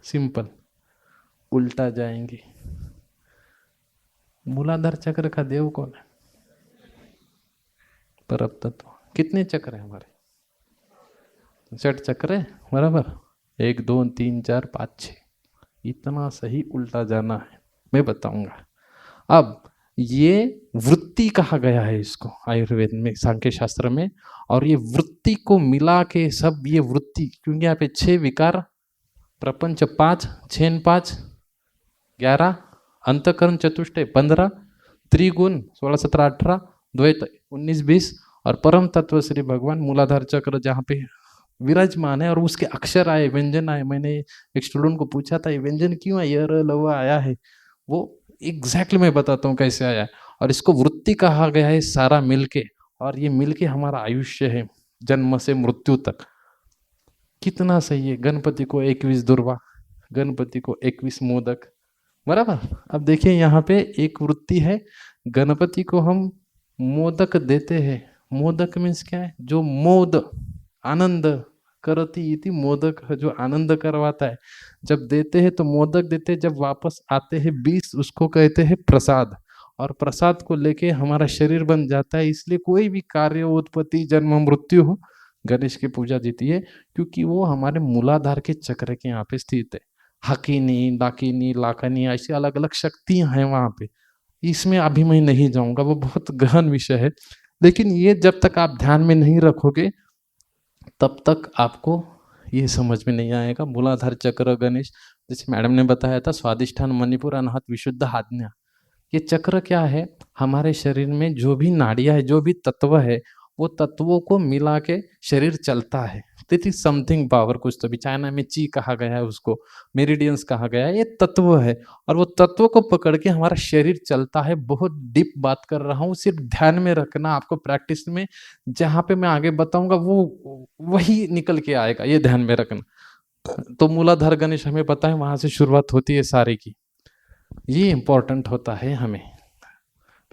Simple, उल्टा जाएंगे। मूलाधार चक्र का देव कौन है? परम तत्व। कितने चक्र है हमारे? 6 चक्र है, बराबर। 1 2 3 4 5 6, इतना सही उल्टा जाना है, मैं बताऊंगा। अब ये वृत्ति कहा गया है इसको आयुर्वेद में, सांख्य शास्त्र में। और ये वृत्ति को मिला के सब, ये वृत्ति, क्योंकि यहाँ पे 6 विकार, प्रपंच 5, 6 5 11, अंतकरण चतुष्टय 15, त्रिगुण 16 17 18, द्वैत 19 20, और परम तत्व श्री भगवान मूलाधार चक्र जहाँ पे विराजमान है। और उसके अक्षर आए, व्यंजन आए। मैंने एक स्टूडेंट को पूछा था ये व्यंजन क्यों है, य र ल व आया है, वो एग्जैक्टली मैं बताता हूँ कैसे आया है। और इसको वृत्ति कहा गया है सारा मिलके, और ये मिलके हमारा आयुष्य है जन्म से मृत्यु तक। कितना सही है। गणपति को 21 दुर्वा, गणपति को 21 मोदक, बराबर। अब देखिए यहाँ पे एक वृत्ति है, गणपति को हम मोदक देते हैं। मोदक मीन्स क्या है? जो मोद, आनंद करती इति मोदक, जो आनंद करवाता है। जब देते हैं तो मोदक देते हैं, जब वापस आते हैं 20, उसको कहते हैं प्रसाद। और प्रसाद को लेके हमारा शरीर बन जाता है। इसलिए कोई भी कार्य, उत्पत्ति, जन्म, मृत्यु हो, गणेश की पूजा जीती है, क्योंकि वो हमारे मूलाधार के चक्र के यहाँ पे स्थित है। हकीनी, डाकिनी, लाखनी, ऐसी अलग अलग शक्तियां हैं वहां पे। इसमें अभी मैं नहीं जाऊंगा, वो बहुत गहन विषय है। लेकिन ये जब तक आप ध्यान में नहीं रखोगे तब तक आपको ये समझ में नहीं आएगा। मूलाधार चक्र गणेश, जैसे मैडम ने बताया था, स्वादिष्ठान, मणिपुर, अनाहत, विशुद्ध, आज्ञा। ये चक्र क्या है? हमारे शरीर में जो भी नाड़ियां है, जो भी तत्व है, वो तत्वों को मिला के शरीर चलता है। दिस इज समथिंग पावर, कुछ तो भी चाइना में ची कहा गया है, उसको मेरिडियंस कहा गया है। ये तत्व है, और वो तत्व को पकड़ के हमारा शरीर चलता है। बहुत डीप बात कर रहा हूँ, सिर्फ ध्यान में रखना आपको। प्रैक्टिस में जहां पे मैं आगे बताऊंगा वो वही निकल के आएगा, ये ध्यान में रखना। तो मूलाधार गणेश हमें पता है, वहां से शुरुआत होती है सारे की। ये इंपॉर्टेंट होता है हमें।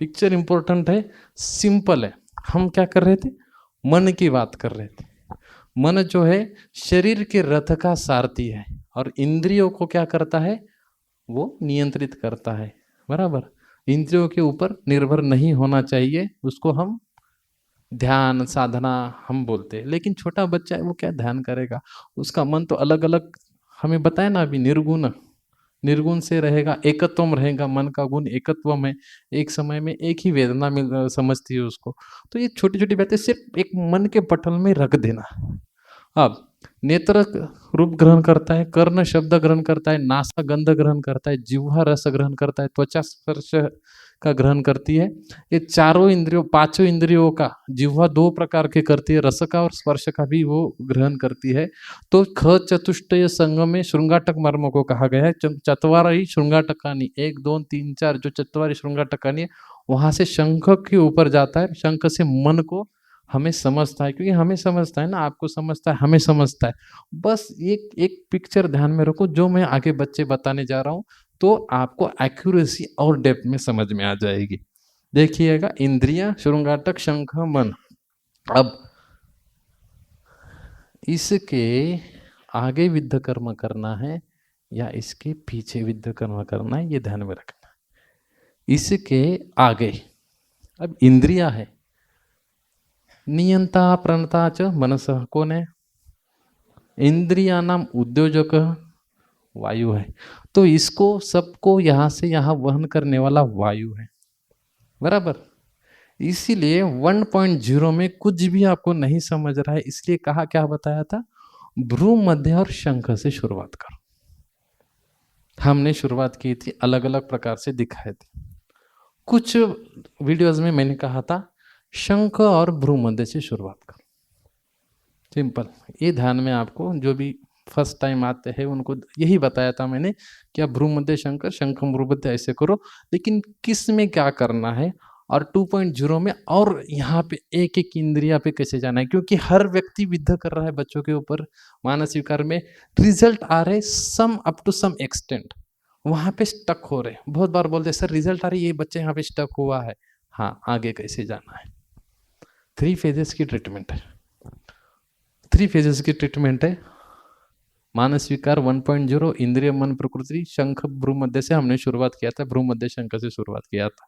पिक्चर इंपॉर्टेंट है, सिंपल है। हम क्या कर रहे थे? मन की बात कर रहे थे। मन जो है शरीर के रथ का सारथी है, और इंद्रियों को क्या करता है? वो नियंत्रित करता है, बराबर। इंद्रियों के ऊपर निर्भर नहीं होना चाहिए, उसको हम ध्यान साधना हम बोलते हैं। लेकिन छोटा बच्चा है, वो क्या ध्यान करेगा? उसका मन तो अलग अलग, हमें बताया ना अभी, निर्गुण, निर्गुण से रहेगा, एकत्व में रहेगा। मन का गुण एकत्व में, एक समय में एक ही वेदना मिल समझती है उसको। तो ये छोटी छोटी बातें सिर्फ एक मन के पटल में रख देना। अब नेत्र रूप ग्रहण करता है, कर्ण शब्द ग्रहण करता है, नासा गंध ग्रहण करता है, जिह्वा रस ग्रहण करता है, त्वचा स्पर्श का ग्रहण करती है। ये चारों इंद्रियों, पांचों इंद्रियों का, जिह्वा 2 प्रकार के करती है, रस का और स्पर्श का भी वो ग्रहण करती है। तो ख चतुष्टय संगम में श्रृंगाटक मर्म को कहा गया है। चतवारी श्रृंगाटकानी, 1 2 3 4, जो चतवारी श्रृंगाटकानी है, वहां से शंख के ऊपर जाता है। शंख से मन को हमें समझता है, क्योंकि हमें समझता है ना, आपको समझता है, हमें समझता है। बस एक एक पिक्चर ध्यान में रखो, जो मैं आगे बच्चे बताने जा रहा हूं, तो आपको एक्यूरेसी और डेप्थ में समझ में आ जाएगी। देखिएगा, इंद्रिया, श्रृंगाटक, शंख, मन। अब इसके आगे विद्ध कर्म करना है या इसके पीछे विद्ध कर्म करना है, ये ध्यान में रखना। इसके आगे अब इंद्रिया है, नियंता प्रणता च मनस कौन है? इंद्रिया नाम उद्योजक वायु है। तो इसको सबको यहां से यहां वहन करने वाला वायु है, बराबर। इसीलिए 1.0 में कुछ भी आपको नहीं समझ रहा है, इसलिए कहा, क्या बताया था? भ्रू मध्य और शंख से शुरुआत करो। हमने शुरुआत की थी, अलग अलग प्रकार से दिखाए थे। कुछ वीडियोस में मैंने कहा था शंख और भ्रू मध्य से शुरुआत करो, सिंपल। ये ध्यान में आपको, जो भी फर्स्ट टाइम आते हैं उनको यही बताया था मैंने कि आप भ्रू मध्य शंकर, शंख भ्रू मध्य ऐसे करो। लेकिन किस में क्या करना है, और 2.0 में और यहाँ पे एक एक इंद्रिया पे कैसे जाना है, क्योंकि हर व्यक्ति विद्ध कर रहा है बच्चों के ऊपर। मानस विकार में रिजल्ट आ रहे sum up to some extent, वहां पे स्टक हो रहे। बहुत बार बोलते सर रिजल्ट आ रही है, ये बच्चे यहाँ पे स्टक हुआ है। हाँ, आगे कैसे जाना है? 3 फेजेस की ट्रीटमेंट है। 3 फेजेस की ट्रीटमेंट है। मानस विकार 1.0, इंद्रिय मन प्रकृति शंख भ्रूमध्य से हमने शुरुआत किया था, भ्रूमध्य शंख से शुरुआत किया था।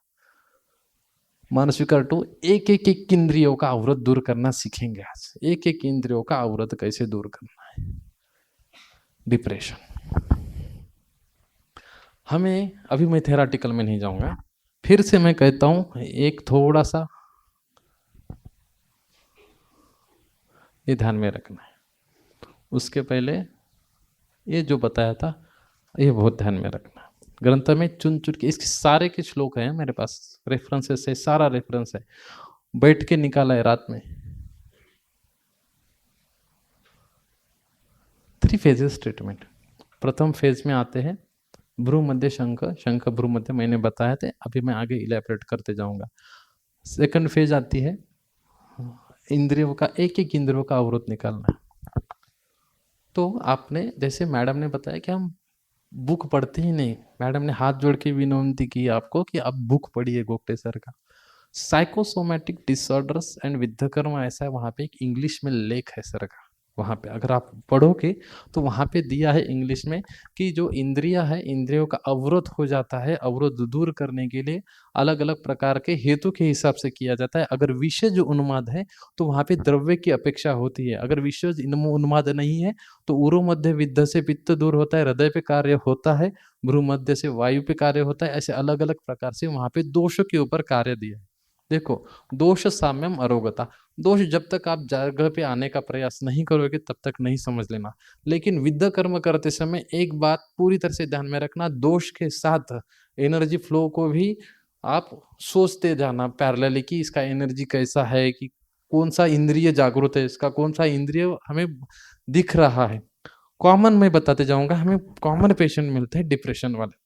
मानस विकार 2, एक एक एक इंद्रियों का अवरोध दूर करना सीखेंगे आज। एक एक इंद्रियों का अवरोध कैसे दूर करना है। डिप्रेशन, हमें अभी मैं थेराटिकल में नहीं जाऊंगा, फिर से मैं कहता हूं, एक थोड़ा सा ये ध्यान में रखना है। उसके पहले ये जो बताया था ये बहुत ध्यान में रखना। ग्रंथ में चुन चुन के इसके सारे के श्लोक हैं मेरे पास, रेफरेंसेस है, सारा रेफरेंस है, बैठ के निकाला है रात में। 3 फेजेस ट्रीटमेंट। प्रथम फेज में आते हैं भ्रूमध्य शंख, शंख भ्रूमध्य मैंने बताया थे, अभी मैं आगे इलैबोरेट करते जाऊंगा। सेकंड फेज आती है इंद्रियों का, एक एक इंद्रियों का अवरोध निकालना। तो आपने जैसे मैडम ने बताया कि हम बुक पढ़ते ही नहीं, मैडम ने हाथ जोड़ के विनती की आपको कि आप बुक पढ़िए गोगटे सर का साइकोसोमैटिक डिसऑर्डर्स एंड विद्धकर्म, ऐसा है वहाँ पे एक इंग्लिश में लेख है सर का, वहाँ पे अगर आप पढ़ोगे तो वहाँ पे दिया है इंग्लिश में कि जो इंद्रिया है, इंद्रियों का अवरोध हो जाता है, अवरोध दूर करने के लिए अलग अलग प्रकार के हेतु के हिसाब से किया जाता है। अगर विषय जो उन्माद है तो वहाँ पे द्रव्य की अपेक्षा होती है, अगर विषय उन्माद नहीं है तो उरु मध्य विद्ध से पित्त दूर होता है, हृदय पे कार्य होता है, भ्रू मध्य से वायु पे कार्य होता है, ऐसे अलग अलग प्रकार से वहाँ पे दोषों के ऊपर कार्य दिया है। देखो, दोष साम्यम अरोगता, दोष जब तक आप जगह पे आने का प्रयास नहीं करोगे तब तक नहीं समझ लेना। लेकिन विद्या कर्म करते समय एक बात पूरी तरह से ध्यान में रखना, दोष के साथ एनर्जी फ्लो को भी आप सोचते जाना पैरेलली कि इसका एनर्जी कैसा है, कि कौन सा इंद्रिय जागृत है, इसका कौन सा इंद्रिय हमें दिख रहा है। कॉमन मैं बताते जाऊंगा, हमें कॉमन पेशेंट मिलते हैं डिप्रेशन वाले,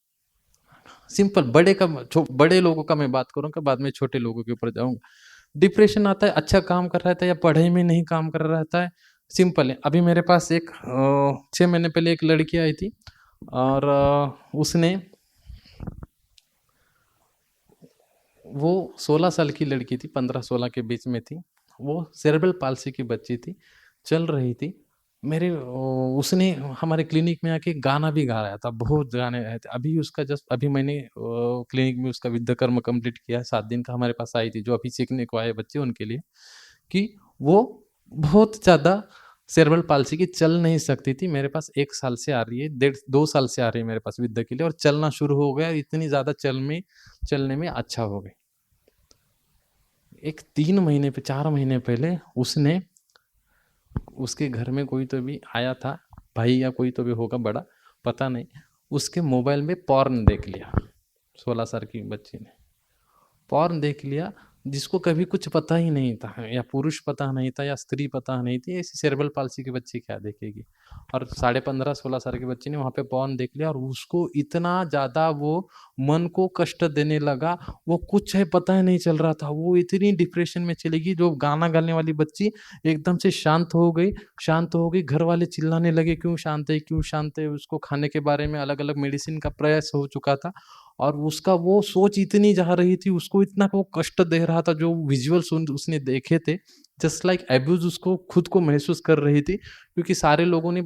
सिंपल। बड़े लोगों का मैं बात करूंगा, बाद में छोटे लोगों के ऊपर जाऊंगा। डिप्रेशन आता है, अच्छा काम कर रहा था या पढ़ाई में नहीं काम कर रहा था, सिंपल है। अभी मेरे पास एक 6 महीने पहले एक लड़की आई थी और उसने, वो 16 साल की लड़की थी, 15-16 के बीच में थी, वो सेरेब्रल पाल्सी की बच्ची थी, चल रही थी। उसने हमारे क्लिनिक में आके गाना भी गा रहा था, बहुत गाने आए थे। अभी उसका जस्ट अभी मैंने क्लिनिक में उसका विद्या कर्म कंप्लीट किया, 7 दिन का हमारे पास आई थी, जो अभी सीखने को आए बच्चे उनके लिए, कि वो बहुत ज़्यादा सेरेब्रल पाल्सी की चल नहीं सकती थी। मेरे पास 1 साल से आ रही है, 2 साल से आ रही है मेरे पास विद्या के लिए, और चलना शुरू हो गया, इतनी ज़्यादा चलने में अच्छा हो गई। एक 3 महीने पे 4 महीने पहले उसने, उसके घर में कोई तो भी आया था, भाई या कोई तो भी होगा बड़ा, पता नहीं, उसके मोबाइल में पॉर्न देख लिया। 16 साल की बच्ची ने पॉर्न देख लिया, जिसको कभी कुछ पता ही नहीं था, या पुरुष पता नहीं था या स्त्री पता नहीं थी, ऐसी सेरेब्रल पाल्सी की बच्ची क्या देखेगी। और 15.5-16 साल के बच्चे ने वहाँ पे पॉर्न देख लिया और उसको इतना ज़्यादा वो मन को कष्ट देने लगा, वो कुछ है पता ही नहीं चल रहा था, वो इतनी डिप्रेशन में चली गई। जो गाना गाने वाली बच्ची एकदम से शांत हो गई। घर वाले चिल्लाने लगे, क्यों शांत है। उसको खाने के बारे में अलग अलग मेडिसिन का प्रयास हो चुका था और उसका वो सोच इतनी जा रही थी, उसको इतना वो कष्ट दे रहा था, जो विजुअल्स उसने देखे थे, जस्ट लाइक एब्यूज उसको खुद को महसूस कर रही थी। क्योंकि सारे लोगों ने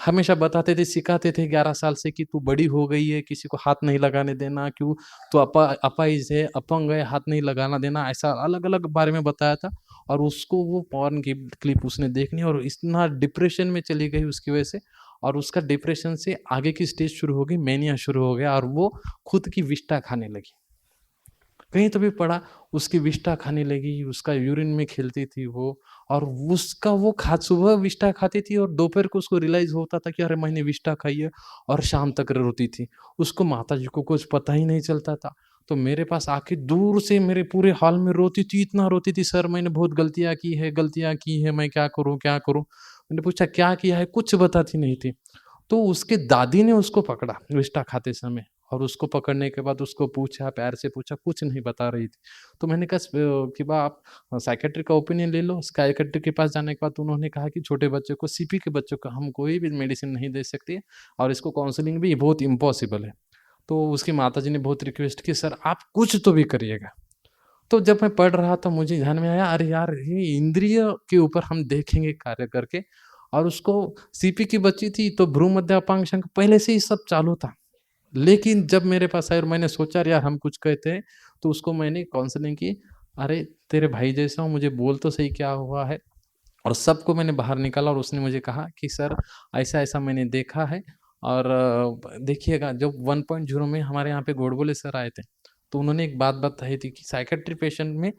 हमेशा बताते थे, सिखाते थे 11 साल से कि तू बड़ी हो गई है, किसी को हाथ नहीं लगाने देना, क्यों तो अपाहिज है, अपंग है, हाथ नहीं लगाना देना, ऐसा अलग अलग बारे में बताया था। और उसको वो पॉर्न की क्लिप उसने देखनी और इतना डिप्रेशन में चली गई उसकी वजह से, और उसका डिप्रेशन से आगे की स्टेज शुरू हो गई, मैनिया शुरू हो गया और वो खुद की विष्ठा खाने लगी। कहीं तो भी पढ़ा, उसकी विष्ठा खाने लगी, उसका यूरिन में खेलती थी वो, और उसका वो सुबह विष्ठा खाती थी और दोपहर को उसको रियलाइज होता था कि अरे मैंने विष्ठा खाई है, और शाम तक रोती थी। उसको माताजी को कुछ पता ही नहीं चलता था। तो मेरे पास आके दूर से मेरे पूरे हॉल में रोती थी, इतना रोती थी, सर मैंने बहुत गलतियाँ की है, मैं क्या करूँ? मैंने पूछा क्या किया है? कुछ बताती नहीं थी। तो उसके दादी ने उसको पकड़ा विष्ठा खाते समय, और उसको पकड़ने के बाद उसको पूछा, प्यार से पूछा, कुछ नहीं बता रही थी। तो मैंने कहा कि बा आप साइकियाट्रिक का ओपिनियन ले लो। साइकियाट्रिक के पास जाने के बाद उन्होंने कहा कि छोटे बच्चों को, सीपी के बच्चों को हम कोई भी मेडिसिन नहीं दे सकते और इसको काउंसलिंग भी बहुत इम्पॉसिबल है। तो उसकी माताजी ने बहुत रिक्वेस्ट की, सर आप कुछ तो भी करिएगा। तो जब मैं पढ़ रहा था मुझे ध्यान में आया, अरे यार ये इंद्रिय के ऊपर हम देखेंगे कार्य करके, और उसको सीपी की बच्ची थी तो भ्रू मध्य अपांग शंख पहले से ही सब चालू था। लेकिन जब मेरे पास आया और मैंने सोचा यार हम कुछ कहते हैं, तो उसको मैंने काउंसलिंग की। अरे तेरे भाई जैसा हूँ, मुझे बोल तो सही क्या हुआ है। और सबको मैंने बाहर निकाला और उसने मुझे कहा कि सर ऐसा-ऐसा मैंने देखा है और देखिएगा जब 1.0 में हमारे यहाँ पे गोडबोले सर आए थे, तो उन्होंने एक बात बताई थी कि साइकियाट्री पेशेंट में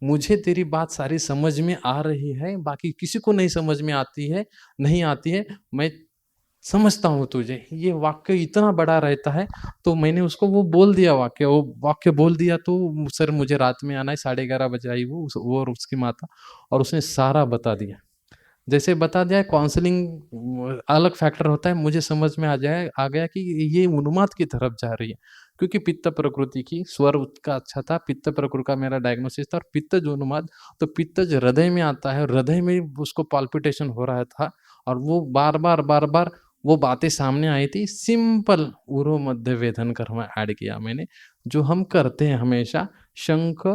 मुझे तेरी बात सारी समझ में आ रही है, बाकी किसी को नहीं समझ में आती है, नहीं आती है, मैं समझता हूँ तुझे। ये वाक्य इतना बड़ा रहता है, तो मैंने उसको वो बोल दिया वो वाक्य बोल दिया तो सर मुझे रात में आना है, 11:30 बजे आई वो और उसकी माता और उसने सारा बता दिया। जैसे बता दिया काउंसलिंग अलग फैक्टर होता है, मुझे समझ में आ गया कि ये उन्माद की तरफ जा रही है। क्योंकि पित्त प्रकृति की स्वर उसका अच्छा था, पित्त प्रकृति का मेरा डायग्नोसिस था और पित्तज उन्माद, तो पित्तज हृदय में आता है, हृदय में उसको पाल्पिटेशन हो रहा था और वो बार-बार वो बातें सामने आई थी। सिंपल उरो मध्य वेदन कर्म ऐड किया मैंने, जो हम करते हैं हमेशा शंख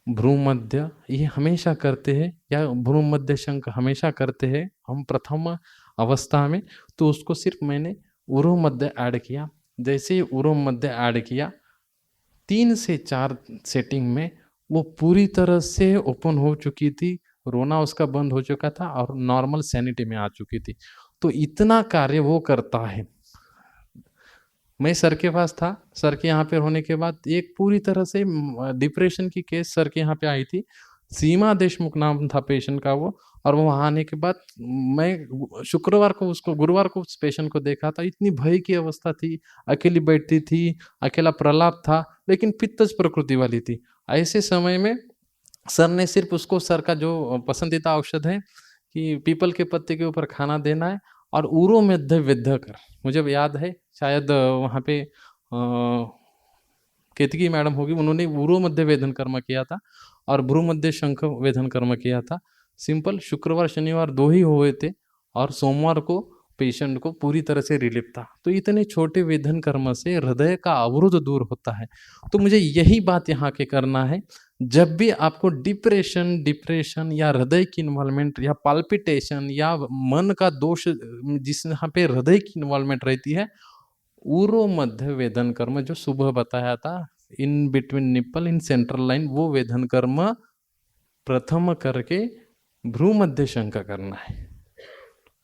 भ्रूमध्य ये हमेशा करते हैं या भ्रूमध्य शंख हमेशा करते हैं हम प्रथम अवस्था में, तो उसको सिर्फ मैंने उरो मध्य ऐड किया। जैसे ही उरो मध्य ऐड किया 3 से 4 सेटिंग में वो पूरी तरह से ओपन हो चुकी थी, रोना उसका बंद हो चुका था और नॉर्मल सैनिटी में आ चुकी थी। तो इतना कार्य वो करता है। मैं सर के पास था, सर के यहाँ पे होने के बाद एक पूरी तरह से डिप्रेशन की केस सर के यहाँ पे आई थी। सीमा देशमुख नाम था पेशेंट का वो, और वो वहाँ आने के बाद मैं शुक्रवार को उसको गुरुवार को उस पेशेंट को देखा था। इतनी भय की अवस्था थी, अकेली बैठती थी, अकेला प्रलाप था, लेकिन पित्तज प्रकृति वाली थी। ऐसे समय में सर ने सिर्फ उसको सर का जो पसंदीदा औषध है कि पीपल के पत्ते के ऊपर खाना देना है और उरो मध्य विद्ध कर, मुझे याद है शायद वहाँ पे केतकी मैडम होगी, उन्होंने उरो मध्य वेदन कर्म किया था और भ्रू मध्य शंख वेदन कर्म किया था। सिंपल शुक्रवार शनिवार 2 ही हुए थे और सोमवार को पेशेंट को पूरी तरह से रिलीफ था। तो इतने छोटे वेदन कर्म से हृदय का अवरोध दूर होता है। तो मुझे यही बात यहाँ के करना है, जब भी आपको डिप्रेशन या हृदय की इन्वॉल्वमेंट या पाल्पिटेशन या मन का दोष जिस यहाँ पे हृदय की इन्वॉल्वमेंट रहती है, उरो मध्य वेदन कर्म जो सुबह बताया था, in between nipple in central line, वो वेदन कर्म प्रथम करके भ्रू मध्य शंख करना है।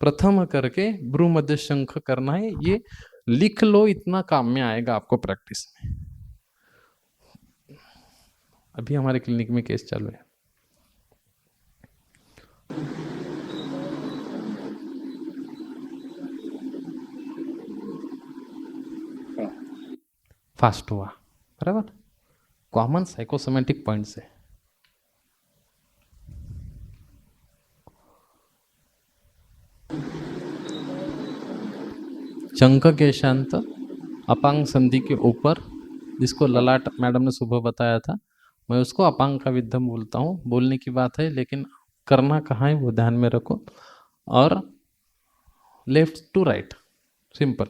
प्रथम करके भ्रू मध्य शंख करना है। ये लिख लो, इतना काम में आएगा आपको प्रैक्टिस में। अभी हमारे क्लिनिक में केस चालू है। फास्ट हुआ बराबर, कॉमन साइकोसोमेटिक पॉइंट्स है। शंख के शांत अपांग संधि के ऊपर, जिसको ललाट मैडम ने सुबह बताया था, मैं उसको अपांग का विद्धम बोलता हूँ। बोलने की बात है लेकिन करना कहाँ है वो ध्यान में रखो। और left to right, simple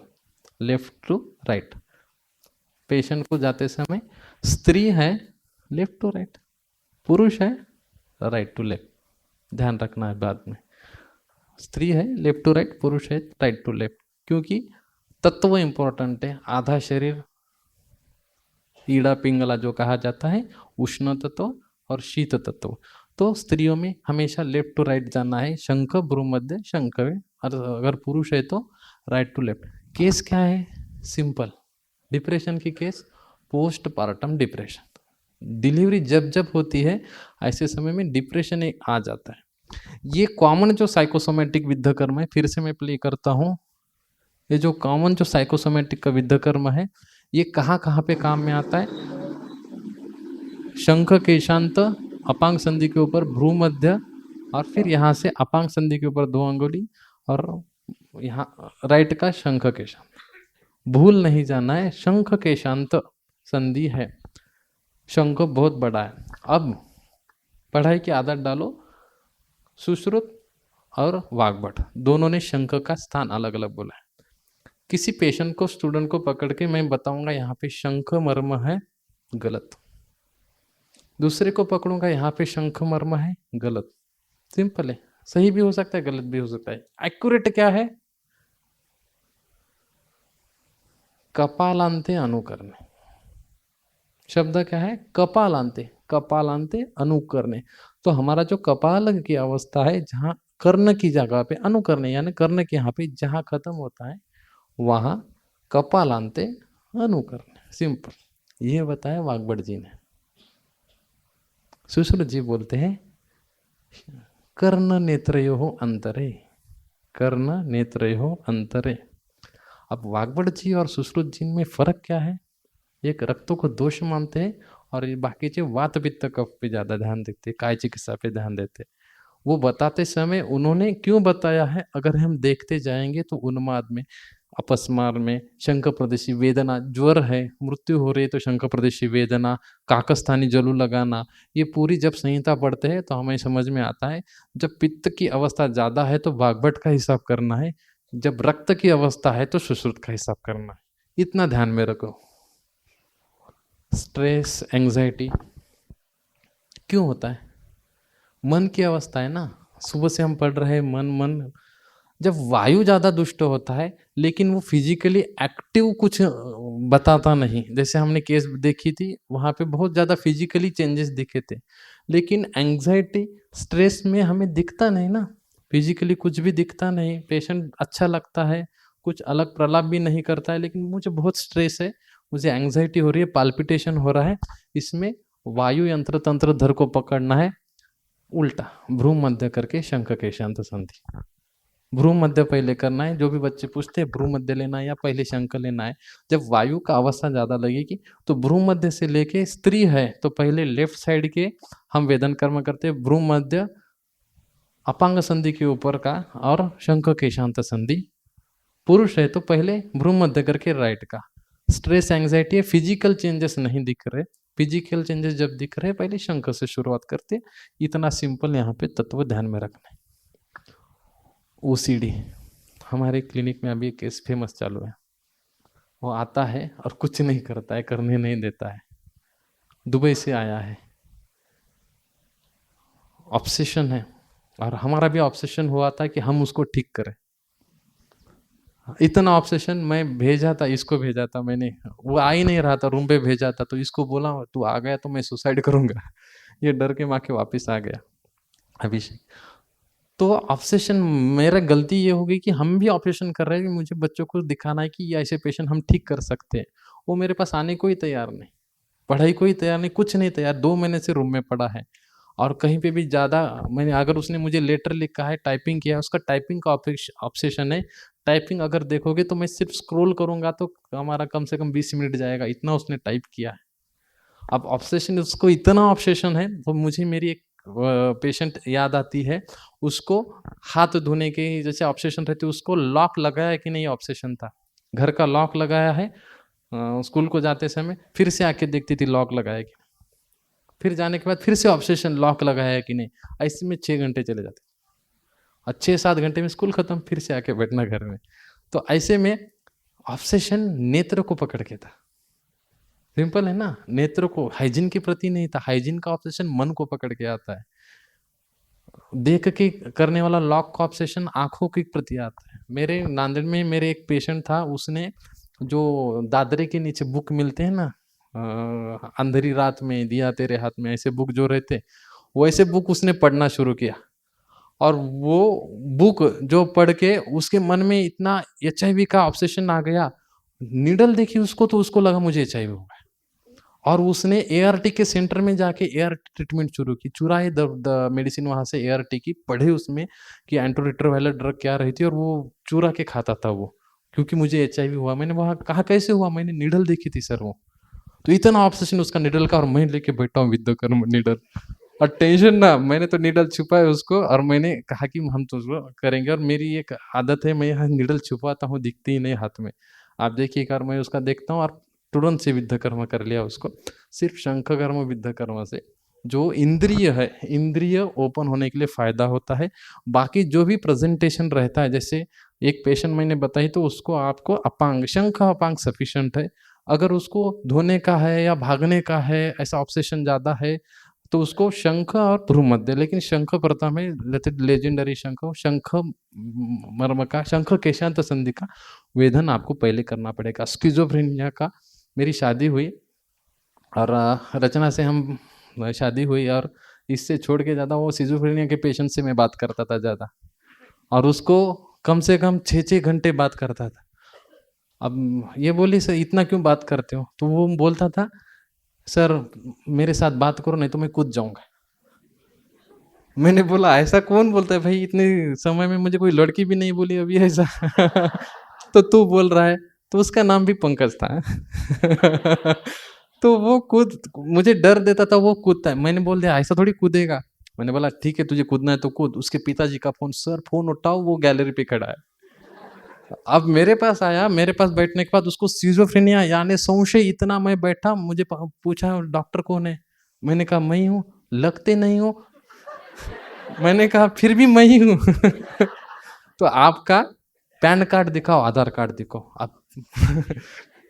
left to right. Patient को जाते समय स्त्री है लेफ्ट टू राइट, पुरुष है राइट टू लेफ्ट, ध्यान रखना है बाद में। स्त्री है लेफ्ट टू राइट, पुरुष है राइट टू लेफ्ट, क्योंकि तत्व इंपॉर्टेंट है। आधा शरीर ईड़ा पिंगला जो कहा जाता है, उष्ण तत्व और शीत तत्व। तो स्त्रियों में हमेशा लेफ्ट टू राइट जाना है, शंख भ्रू मध्य शंख में, और अगर पुरुष है तो राइट टू लेफ्ट। केस क्या है? सिंपल डिप्रेशन की case, post partum depression. Delivery जब जब होती है ऐसे समय में डिप्रेशन एक आ जाता है। ये कॉमन जो साइकोसोमेटिक विद्ध कर्म है, फिर से मैं प्ले करता हूँ। ये जो कॉमन जो साइकोसोमेटिक का विद्ध कर्म है, ये कहाँ कहाँ पे काम में आता है? शंख केशांत अपांग संधि के ऊपर भ्रू मध्य, और फिर यहाँ से अपांग संधि के ऊपर 2 अंगुली, और यहाँ राइट का शंख केशांत। भूल नहीं जाना है, शंख केशांत संधि है। शंख बहुत बड़ा है। अब पढ़ाई की आदत डालो। सुश्रुत और वाग्भट दोनों ने शंख का स्थान अलग अलग बोला है। किसी पेशेंट को, स्टूडेंट को पकड़ के मैं बताऊंगा यहाँ पे शंख मर्म है, गलत। दूसरे को पकड़ूंगा यहाँ पे शंख मर्म है, गलत। सिंपल है, सही भी हो सकता है, गलत भी हो सकता है। एक्यूरेट क्या है? कपालांते अनुकरणे। शब्द क्या है? कपालांते, कपालांते अनुकरणे। तो हमारा जो कपाल की अवस्था है, जहाँ कर्ण की जगह पे अनुकरणे, यानी कर्ण के यहाँ पे जहाँ खत्म होता है वहां कपालांते अनुकरणे। सिंपल, ये बताया वाग्भट जी ने। सुश्रुत जी बोलते हैं कर्ण नेत्रयो अंतरे, कर्ण नेत्रयो अंतरे। अब वाग्भट जी और सुश्रुत जी में फर्क क्या है? एक रक्तों को दोष मानते हैं और ये बाकी वात पित्त कफ पे ज्यादा ध्यान देते, काय चिकित्सा पे ध्यान देते। वो बताते समय उन्होंने क्यों बताया है, अगर हम देखते जाएंगे तो उन्माद में, अपस्मार में, शंख प्रदेशी वेदना, ज्वर है, मृत्यु हो रही है तो शंख प्रदेशी वेदना, काकस्थानी जलू लगाना, ये पूरी जब संहिता पढ़ते हैं तो हमें समझ में आता है जब पित्त की अवस्था ज्यादा है तो वाग्भट का हिसाब करना है, जब रक्त की अवस्था है तो सुश्रुत का हिसाब करना है। इतना ध्यान में रखो। स्ट्रेस, एंजाइटी क्यों होता है? मन की अवस्था है ना। सुबह से हम पढ़ रहे हैं मन मन। जब वायु ज्यादा दुष्ट होता है लेकिन वो फिजिकली एक्टिव कुछ बताता नहीं, जैसे हमने केस देखी थी वहां पे बहुत ज्यादा फिजिकली चेंजेस दिखे थे, लेकिन एंजाइटी स्ट्रेस में हमें दिखता नहीं ना, फिजिकली कुछ भी दिखता नहीं, पेशेंट अच्छा लगता है, कुछ अलग प्रलाप भी नहीं करता है, लेकिन मुझे बहुत स्ट्रेस है, मुझे एंजाइटी हो रही है, पाल्पिटेशन हो रहा है, इसमें वायु यंत्र तंत्र धर को पकड़ना है, उल्टा भ्रू मध्य करके शंख के शांत संधि। भ्रू मध्य पहले करना है, जो भी बच्चे पूछते हैं भ्रू मध्य लेना है या पहले शंख लेना है। जब वायु का अवस्था ज्यादा लगेगी तो भ्रू मध्य से लेके, स्त्री है तो पहले लेफ्ट साइड के हम वेदन कर्म करते हैं, भ्रू मध्य अपांग संधि के ऊपर का और शंख के शांत संधि। पुरुष है तो पहले भ्रू मध्य करके राइट का। स्ट्रेस एंजाइटी है, फिजिकल चेंजेस नहीं दिख रहे, फिजिकल चेंजेस जब दिख रहे पहले शंख से शुरुआत करते। इतना सिंपल यहाँ पे तत्व ध्यान में रखना है। ओसीडी, हमारे क्लिनिक में अभी एक केस फेमस चालू है, वो आता है और कुछ नहीं करता है, करने नहीं देता है, दुबई से आया है, ऑब्सेशन है, और हमारा भी ऑब्सेशन हुआ था कि हम उसको ठीक करें। इतना ऑब्सेशन, मैं भेजा था, इसको भेजा था मैंने, वो आ ही नहीं रहा था, रूम पे भेजा था, तो इसको बोला तू आ गया तो मैं सुसाइड करूंगा, ये डर के माँ के वापिस आ गया अभिषेक। तो ऑब्सेशन, मेरा गलती ये हो गई कि हम भी ऑब्सेशन कर रहे हैं कि मुझे बच्चों को दिखाना है कि ये ऐसे पेशेंट हम ठीक कर सकते हैं। वो मेरे पास आने को ही तैयार नहीं, पढ़ाई को ही तैयार नहीं, कुछ नहीं तैयार, 2 महीने से रूम में पड़ा है। और कहीं पे भी ज़्यादा मैंने, अगर उसने मुझे लेटर लिखा है, टाइपिंग किया है, उसका टाइपिंग का ऑब्सेशन है। टाइपिंग अगर देखोगे तो मैं सिर्फ स्क्रॉल करूंगा तो हमारा कम से कम 20 मिनट जाएगा, इतना उसने टाइप किया है। अब ऑब्सेशन, उसको इतना ऑब्सेशन है, तो मुझे मेरी एक पेशेंट याद आती है, उसको हाथ धोने के जैसे ऑब्सेशन रहती है, उसको लॉक लगाया कि नहीं, ऑब्सेशन था, घर का लॉक लगाया है, स्कूल को जाते समय फिर से आके देखती थी लॉक लगाया कि, फिर जाने के बाद फिर से ऑब्सेशन, लॉक लगाया है कि नहीं, ऐसे में 6 घंटे चले जाते और 6-7 घंटे में स्कूल खत्म, फिर से आके बैठना घर में। तो ऐसे में ऑब्सेशन नेत्र को पकड़ के था। सिंपल है ना, नेत्र को, हाइजीन के प्रति नहीं था, हाइजीन का ऑब्सेशन मन को पकड़ के आता है, देख के करने वाला लॉक का ऑब्सेशन आंखों के प्रति आता है। मेरे नांदेड़ में मेरे एक पेशेंट था, उसने जो दादरे के नीचे बुक मिलते हैं ना, अंधेरी रात में दिया तेरे हाथ में, ऐसे बुक जो रहते, वैसे बुक उसने पढ़ना शुरू किया, और वो बुक जो पढ़ के उसके मन में इतना HIV का ऑब्सेशन आ गया, नीडल देखी उसको तो उसको लगा मुझे HIV होगा, और उसने ART के सेंटर में जाके ART ट्रीटमेंट शुरू की, चुराए मेडिसिन वहां से ART की, पढ़े उसमें कि एंटीरिट्रोवायरल ड्रग क्या रही थी, और वो चुरा के खाता था वो, क्योंकि मुझे HIV हुआ। मैंने वहां कहा कैसे हुआ, मैंने नीडल देखी थी सर वो, तो इतना ऑब्सेशन उसका नीडल का, और मैं लेके बैठा हूँ विद कर्म नीडल, और टेंशन ना, मैंने तो नीडल छुपाया उसको, और मैंने कहा कि हम तो करेंगे, और मेरी एक आदत है, मैं यहाँ नीडल छुपाता हूँ, दिखती ही नहीं हाथ में, आप देखिए कर, मैं उसका देखता हूँ, और तुरंत से विद्ध कर्म कर लिया उसको, सिर्फ शंख कर्म विद्ध कर्म से जो इंद्रिय है, इंद्रिय ओपन होने के लिए फायदा होता है। बाकी जो भी प्रेजेंटेशन रहता है, जैसे एक पेशेंट मैंने बताई तो उसको आपको अपांग, शंख अपांग सफिशिएंट है, अगर उसको धोने का है या भागने का है, ऐसा ऑब्सेशन ज्यादा है तो उसको शंख और भ्रूमध्य, लेकिन शंख प्रथम है, लेजेंडरी शंख, शंख मर्म का, शंख केशांत संधि का वेदन आपको पहले करना पड़ेगा। स्किज़ोफ्रेनिया का मेरी शादी हुई और रचना से हम शादी हुई, और इससे छोड़ के ज़्यादा वो सिज़ोफ्रेनिया के पेशेंट से मैं बात करता था ज़्यादा, और उसको कम से कम 6-6 घंटे बात करता था। अब ये बोली, सर इतना क्यों बात करते हो? तो वो बोलता था, सर मेरे साथ बात करो नहीं तो मैं कूद जाऊँगा। मैंने बोला ऐसा कौन बोलता है भाई, इतने समय में मुझे कोई लड़की भी नहीं बोली अभी ऐसा। तो तू बोल रहा है, तो उसका नाम भी पंकज था। तो वो कूद, मुझे डर देता था, वो कूदता है, मैंने बोल दिया ऐसा थोड़ी कूदेगा। मैंने बोला ठीक है तुझे कूदना है तो कूद। उसके पिताजी का फोन, सर फोन उठाओ, वो गैलरी पे खड़ा है। अब मेरे पास आया, मेरे पास बैठने के बाद उसको सिज़ोफ्रेनिया यानी संशय इतना, मैं बैठा, मुझे पूछा डॉक्टर कौन है? मैंने कहा मैं ही हूँ। लगते नहीं हो। मैंने कहा फिर भी मैं ही हूँ। तो आपका पैन कार्ड दिखाओ, आधार कार्ड दिखाओ आप।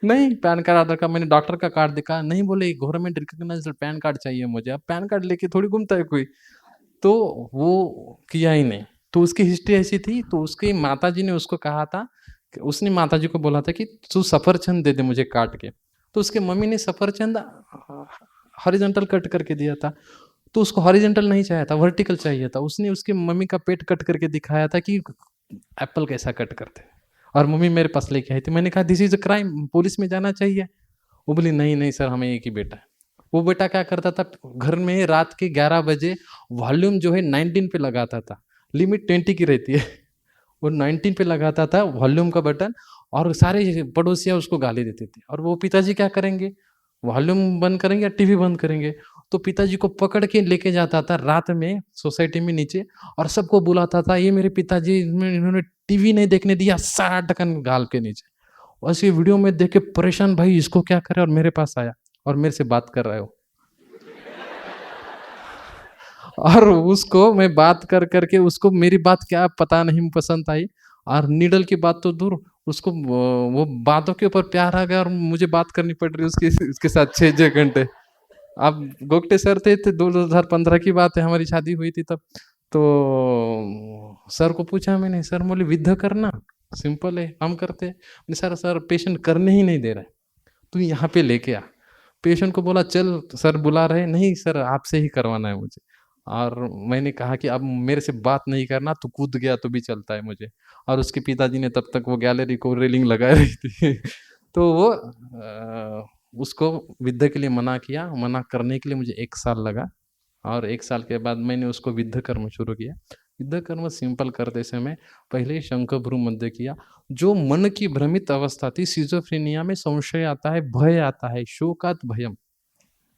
नहीं पैन कार्ड आधार कार्ड, मैंने डॉक्टर का कार्ड दिखाया, नहीं बोले गवर्नमेंट रिकॉग्नाइज्ड पैन कार्ड चाहिए मुझे। अब पैन कार्ड लेके थोड़ी घूमता है कोई। तो वो किया ही नहीं। तो उसकी हिस्ट्री ऐसी थी, तो उसकी माताजी ने उसको कहा था कि, उसने माताजी को बोला था कि तू सफरचंद दे दे मुझे काट के। तो उसके मम्मी ने सफरचंद हॉरिजॉन्टल कट करके दिया था, तो उसको हॉरिजॉन्टल नहीं चाहिए था, वर्टिकल चाहिए था। उसने उसकी मम्मी का पेट कट करके दिखाया था कि एप्पल कैसा कट करते हैं, और मम्मी मेरे पास लेके आई थी। मैंने कहा this is a crime, police में जाना चाहिए। वो बोली नहीं नहीं सर, हमें एक ही बेटा है। वो बेटा क्या करता था, घर में रात के 11 बजे वॉल्यूम जो है 19 पे लगाता था, लिमिट 20 की रहती है। वो 19 पे लगाता था वॉल्यूम का बटन, और सारे पड़ोसियाँ उसको गाली देते थे। और वो पिताजी क्या करेंगे, वॉल्यूम बंद करेंगे या टीवी बंद करेंगे? तो पिताजी को पकड़ के लेके जाता था रात में सोसाइटी में नीचे, और सबको बुलाता था, ये मेरे पिताजी, इन्होंने टीवी नहीं देखने दिया, सारा ढक्कन गाल के नीचे। ऐसी वीडियो में देख के परेशान, भाई इसको क्या करे, और मेरे पास आया और मेरे से बात कर रहा है वो। और उसको मैं बात कर करके, उसको मेरी बात क्या पता नहीं पसंद आई, और नीडल की बात तो दूर, उसको वो बातों के ऊपर प्यार आ गया, और मुझे बात करनी पड़ रही उसके उसके साथ 6-6 घंटे। अब गोगटे सर थे 2015 की बात है, हमारी शादी हुई थी तब। तो सर को पूछा मैंने, सर बोले विद्या करना सिंपल है, हम करते हैं। सर सर पेशेंट करने ही नहीं दे रहा है, तू यहाँ पे लेके आ। पेशेंट को बोला चल, सर बुला रहे, नहीं सर आपसे ही करवाना है मुझे। और मैंने कहा कि अब मेरे से बात नहीं करना, तो कूद गया तो भी चलता है मुझे। और उसके पिताजी ने तब तक वो गैलरी को रेलिंग लगा रही थी। तो वो उसको विद्या के लिए मना किया। मना करने के लिए मुझे 1 साल लगा, और 1 साल के बाद मैंने उसको विद्या कर्म शुरू किया। विद्या कर्म सिंपल करते समय पहले शंख भ्रूमध्य किया। जो मन की भ्रमित अवस्था थी, सिजोफ्रेनिया में संशय आता है, भय आता है, शोकात भयम,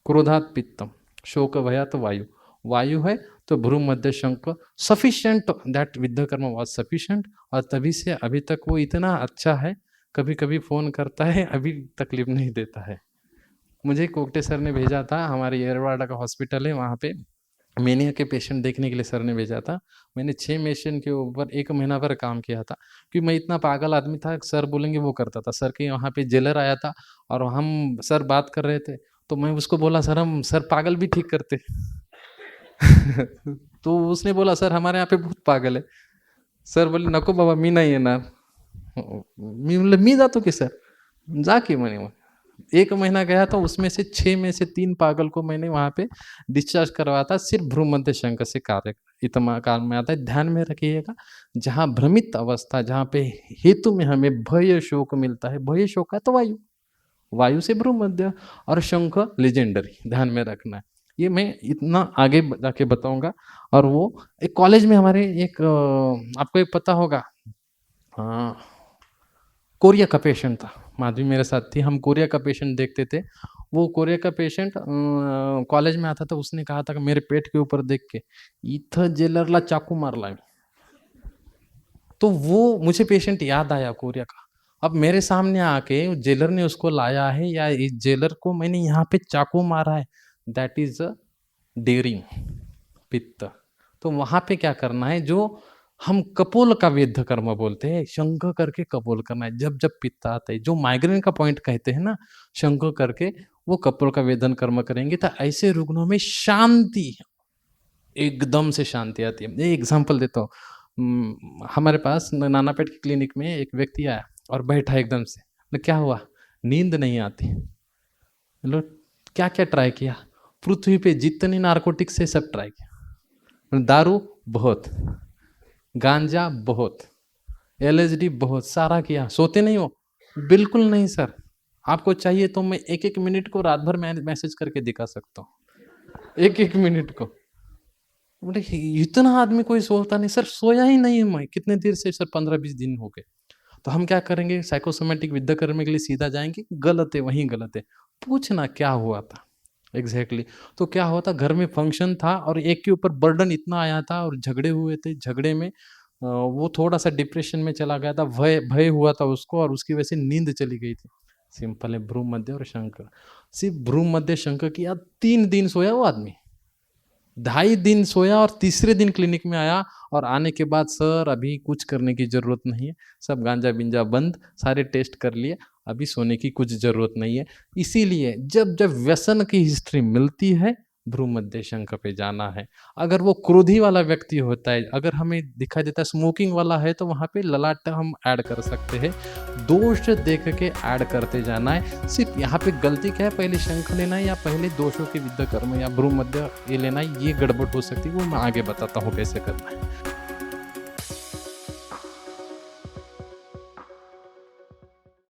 क्रोधात पित्तम, शोक भयात वायु, वायु है तो भ्रूमध्य शंख सफिशिएंट, दैट विद्या कर्म वाज सफिशिएंट। और तभी से अभी तक वो इतना अच्छा है, कभी कभी फोन करता है, अभी तकलीफ नहीं देता है। मुझे कोकटे सर ने भेजा था, हमारे येरवाड़ा का हॉस्पिटल है वहाँ पे, मेनिया के पेशेंट देखने के लिए सर ने भेजा था। मैंने 6 पेशेंट के ऊपर 1 महीना भर काम किया था, क्योंकि मैं इतना पागल आदमी था, सर बोलेंगे वो करता था। सर के वहाँ पे जेलर आया था, और हम सर बात कर रहे थे, तो मैं उसको बोला सर हम सर पागल भी ठीक करते। तो उसने बोला सर हमारे यहाँ पे बहुत पागल है। सर बोले नको बाबा मी नाही येणार। मी म्हणलं मी जातो की सर, जा की म्हणे। मग 1 महीना गया तो उसमें से 6 में से 3 पागल को मैंने वहाँ पे डिस्चार्ज करवाया था, सिर्फ भ्रूमध्य शंख से कार्य इतना काम में आता है। ध्यान में रखिएगा, जहाँ भ्रमित अवस्था, जहाँ पे हेतु में हमें भय शोक मिलता है, भय शोक है तो वायु, वायु से भ्रूमध्य, और शंख लेजेंडरी, ध्यान में रखना है। ये मैं इतना आगे जाके बताऊंगा। और वो एक कॉलेज में हमारे एक आपको एक पता होगा, कोरिया का पेशेंट था, माधवी मेरे साथ थी, हम कोरिया का पेशेंट देखते थे। वो कोरिया का पेशेंट कॉलेज में आता था, उसने कहा था कि मेरे पेट के ऊपर देख के इथं जेलरला चाकू मारला। तो वो मुझे पेशेंट याद आया कोरिया का। अब मेरे सामने आके जेलर ने उसको लाया है, या इस जेलर को मैंने यहाँ पे चाकू मारा है, दैट इज डेयरिंग पित्त। तो वहाँ पे क्या करना है, जो हम कपोल का वेद्य कर्म बोलते हैं, शंख करके कपोल करना है। जब जब पित्त आता है, जो माइग्रेन का पॉइंट कहते हैं ना, शंख करके वो कपोल का वेदन कर्म करेंगे तो ऐसे रुग्णों में शांति, एकदम से शांति आती है। मैं एग्जांपल देता हूँ। हमारे पास नानापेट की क्लिनिक में एक व्यक्ति आया और बैठा एकदम से, क्या हुआ? नींद नहीं आती। मतलब क्या क्या ट्राई किया, पृथ्वी पे जितने नार्कोटिक्स है सब ट्राई किया, दारू बहुत, गांजा बहुत, एलएसडी बहुत, सारा किया, सोते नहीं हो? बिल्कुल नहीं सर, आपको चाहिए तो मैं एक एक मिनट को रात भर मैसेज करके दिखा सकता हूँ, एक एक मिनट को। बोले इतना आदमी कोई सोता नहीं सर, सोया ही नहीं मैं कितने देर से सर, 15-20 दिन हो गए। तो हम क्या करेंगे, साइकोसोमेटिक विद्या करने के लिए सीधा जाएंगे, गलत है वहीं गलत है, पूछना क्या हुआ था एग्जैक्टली तो क्या हुआ था। घर में फंक्शन था और एक के ऊपर बर्डन इतना आया था और झगड़े हुए थे, झगड़े में वो थोड़ा सा डिप्रेशन में चला गया था, भय भय हुआ था उसको और उसकी वजह से नींद चली गई थी। सिंपल है, भ्रू मध्य और शंकर, सिर्फ भ्रू मध्य शंकर किया, 3 दिन सोया वो आदमी, 2.5 दिन सोया और तीसरे दिन क्लिनिक में आया और आने के बाद सर अभी कुछ करने की जरूरत नहीं है, सब गांजा बिंजा बंद, सारे टेस्ट कर लिए, अभी सोने की कुछ जरूरत नहीं है। इसीलिए जब जब व्यसन की हिस्ट्री मिलती है, भ्रूमध्य शंख पे जाना है। अगर वो क्रोधी वाला व्यक्ति होता है, अगर हमें दिखाई देता है स्मोकिंग वाला है, तो वहाँ पे ललाट हम ऐड कर सकते हैं, दोष देख के ऐड करते जाना है। सिर्फ यहाँ पे गलती क्या है, पहले शंख लेना है या पहले दोषों के विद्या कर्म या भ्रूमध्य ये लेना है, ये गड़बड़ हो सकती है, वो मैं आगे बताता हूँ कैसे करना है।